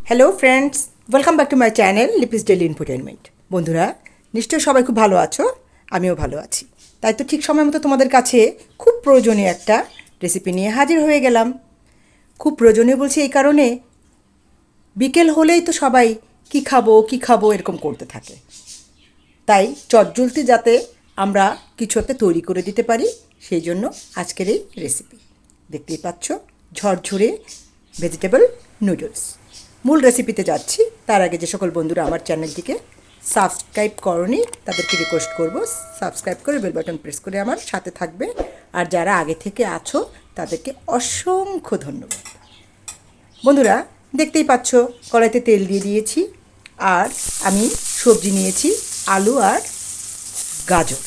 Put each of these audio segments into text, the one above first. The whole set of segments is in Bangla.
Hello friends, welcome back to my channel Lipi's daily infotainment. বন্ধুরা, নিশ্চয়ই সবাই খুব ভালো আছো, আমিও ভালো আছি। তাই তো ঠিক সময় মতো তোমাদের কাছে খুব প্রয়োজনীয় একটা রেসিপি নিয়ে হাজির হয়ে গেলাম। খুব প্রয়োজনীয় বলছি এই কারণে, বিকেল হলেই তো সবাই কী খাবো এরকম করতে থাকে। তাই চটজলদি যাতে আমরা কিছু একটা তৈরি করে দিতে পারি, সেই জন্য আজকের এই রেসিপি। দেখতেই পাচ্ছ, ঝরঝরে ভেজিটেবল নুডলস। মূল রেসিপিতে যাচ্ছি তার আগে যে সকল বন্ধুরা আমার চ্যানেলটিকে সাবস্ক্রাইব করনি তাদেরকে রিকোয়েস্ট করব, সাবস্ক্রাইব করে বেল বাটন প্রেস করে আমার সাথে থাকবে। আর যারা আগে থেকে আছো তাদেরকে অসংখ্য ধন্যবাদ। বন্ধুরা, দেখতেই পাচ্ছ কড়াইতে তেল দিয়ে দিয়েছি, আর আমি সবজি নিয়েছি আলু আর গাজর।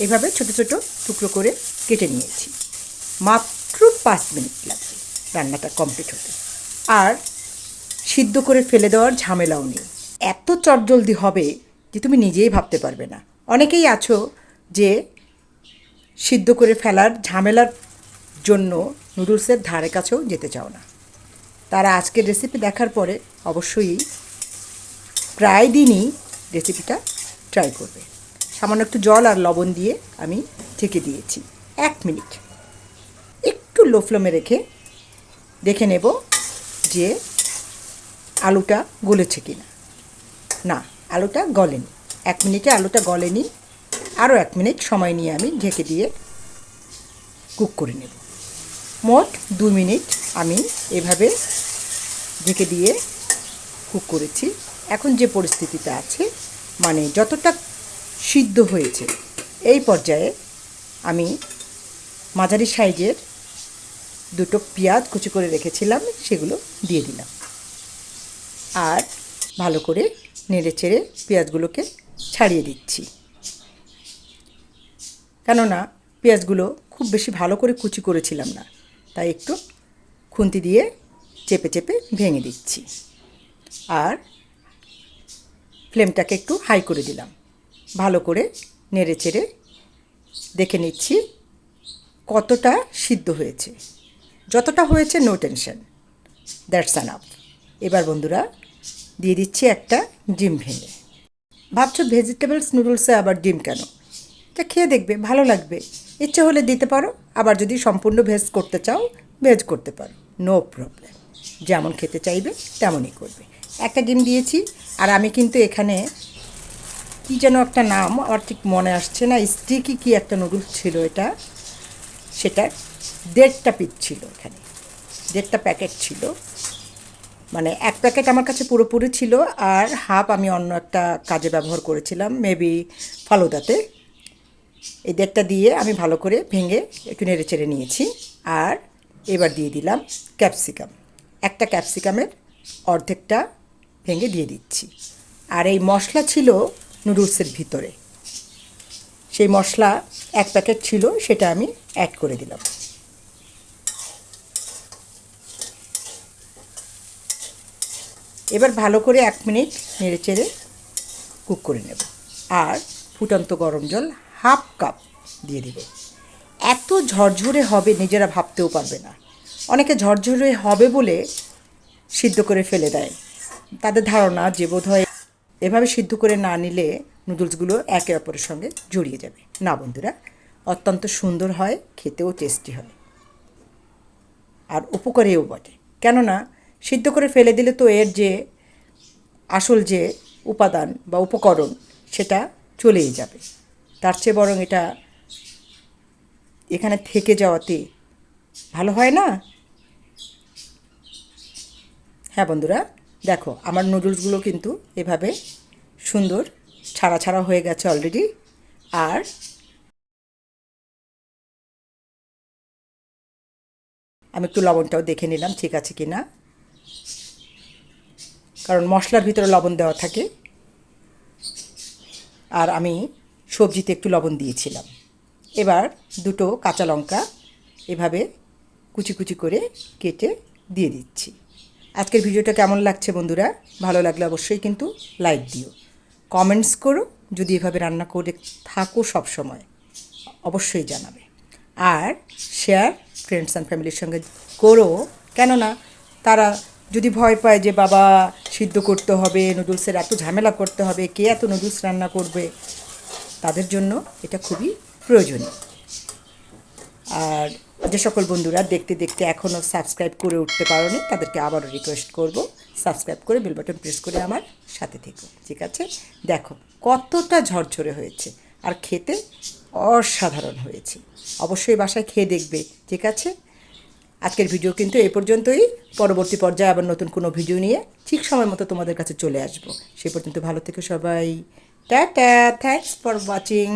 এভাবে ছোট ছোট টুকরো করে কেটে নিয়েছি। মাত্র 5 মিনিট লাগবে রান্নাটা কমপ্লিট হতে। আর সিদ্ধ করে ফেলে দেওয়ার ঝামেলাও নেই। এত চটজলদি হবে যে তুমি নিজেই ভাবতে পারবে না। অনেকেই আছো যে সিদ্ধ করে ফেলার ঝামেলার জন্য নুডলসের ধারে কাছেও যেতে চাও না। তারা আজকের রেসিপি দেখার পরে অবশ্যই প্রায় দিনই রেসিপিটা ট্রাই করবে। সামান্য একটু জল আর লবণ দিয়ে আমি ঢেকে দিয়েছি 1 মিনিট। একটু লো ফ্লেমে রেখে দেখে নেব যে আলুটা গলেছে কি না। না, আলুটা গলেনি। 1 মিনিটে আলুটা গলেনি। আরও 1 মিনিট সময় নিয়ে আমি ঢেকে দিয়ে কুক করে নেব। মোট 2 মিনিট আমি এভাবে ঢেকে দিয়ে কুক করেছি। এখন যে পরিস্থিতিটা আছে, মানে যতটা সিদ্ধ হয়েছে, এই পর্যায়ে আমি মাঝারি সাইজের 2টো পেঁয়াজ কুচি করে রেখেছিলাম, সেগুলো দিয়ে দিলাম। আর ভালো করে নেড়ে চেড়ে পেঁয়াজগুলোকে ছাড়িয়ে দিচ্ছি, কেননা পেঁয়াজগুলো খুব বেশি ভালো করে কুচি করেছিলাম না, তাই একটু খুন্তি দিয়ে চেপে চেপে ভেঙে দিচ্ছি। আর ফ্লেমটাকে একটু হাই করে দিলাম। ভালো করে নেড়ে চেড়ে দেখে নিচ্ছি কতটা সিদ্ধ হয়েছে। যতটা হয়েছে নো টেনশন, দ্যাটস এনাফ। এবার বন্ধুরা দিয়ে দিচ্ছি একটা ডিম ভেঙে। ভাবছো ভেজিটেবলস নুডলসে আবার ডিম কেন? এটা খেয়ে দেখবে, ভালো লাগবে। ইচ্ছে হলে দিতে পারো, আবার যদি সম্পূর্ণ ভেজ করতে চাও ভেজ করতে পারো, নো প্রবলেম। যেমন খেতে চাইবে তেমনই করবে। একটা ডিম দিয়েছি। আর আমি কিন্তু এখানে কী যেন একটা নাম আমার ঠিক মনে আসছে না, স্টিকি কি একটা নুডলস ছিল এটা, সেটা 1.5টা পিস ছিল এখানে, 1.5টা প্যাকেট ছিল। মানে 1 প্যাকেট আমার কাছে পুরোপুরি ছিল, আর হাফ আমি অন্য একটা কাজে ব্যবহার করেছিলাম, মেবি ফালুদাতে। এই 1.5টা দিয়ে আমি ভালো করে ভেঙে একটু নেড়ে চেড়ে নিয়েছি। আর এবার দিয়ে দিলাম ক্যাপসিকাম। একটা ক্যাপসিকামের অর্ধেকটা ভেঙে দিয়ে দিচ্ছি। আর এই মশলা ছিল নুডলসের ভিতরে, সেই মশলা 1 প্যাকেট ছিল, সেটা আমি অ্যাড করে দিলাম। এবার ভালো করে 1 মিনিট নেড়ে চেড়ে কুক করে নেব। আর ফুটন্ত গরম জল 1/2 কাপ দিয়ে দেব। এত ঝরঝরে হবে নিজেরা ভাবতেও পারবে না। অনেকে ঝরঝরে হবে বলে সিদ্ধ করে ফেলে দেয়। তাদের ধারণা যে বোধহয় এভাবে সিদ্ধ করে না নিলে নুডলসগুলো একে অপরের সঙ্গে জড়িয়ে যাবে। না বন্ধুরা, অত্যন্ত সুন্দর হয়, খেতেও টেস্টি হয়, আর উপকারেও বটে। কেননা সিদ্ধ করে ফেলে দিলে তো এর যে আসল যে উপাদান বা উপকরণ, সেটা চলেই যাবে। তার চেয়ে বরং এটা এখানে থেকে যাওয়াতে ভালো হয় না? হ্যাঁ বন্ধুরা, দেখো আমার নুডলসগুলো কিন্তু এভাবে সুন্দর ছাড়া ছাড়া হয়ে গেছে অলরেডি। আর আমি একটু লবণটাও দেখে নিলাম ঠিক আছে কি না, কারণ মশলার ভিতরে লবণ দেওয়া থাকে। আর আমি সবজিতে একটু লবণ দিয়েছিলাম। এবার 2টো কাঁচা লঙ্কা এভাবে কুচি কুচি করে কেটে দিয়ে দিচ্ছি। আজকের ভিডিওটা কেমন লাগছে বন্ধুরা? ভালো লাগলে অবশ্যই কিন্তু লাইক দিও, কমেন্টস করো। যদি এভাবে রান্না করে থাকো সব সময় অবশ্যই জানাবে। আর শেয়ার ফ্রেন্ডস অ্যান্ড ফ্যামিলির সঙ্গে করো, কেননা তারা যদি ভয় পায় যে বাবা সিদ্ধ করতে হবে, নুডলসের এত ঝামেলা করতে হবে, কে এত নুডলস রান্না করবে, তাদের জন্য এটা খুবই প্রয়োজনীয়। আর যে সকল বন্ধুরা দেখতে দেখতে এখনও সাবস্ক্রাইব করে উঠতে পারোনি, তাদেরকে আবারও রিকোয়েস্ট করব, সাবস্ক্রাইব করে বেল বাটন প্রেস করে আমার সাথে থেকো, ঠিক আছে? দেখো কতটা ঝরঝরে হয়েছে, আর খেতে অসাধারণ হয়েছে। অবশ্যই বাসায় খেয়ে দেখবে, ঠিক আছে? আজকের ভিডিও কিন্তু এই পর্যন্তই। পরবর্তী পর্যায়ে আবার নতুন কোনো ভিডিও নিয়ে ঠিক সময় মতো তোমাদের কাছে চলে আসবো। সে পর্যন্ত ভালো থেকো সবাই। Tata, thanks for watching.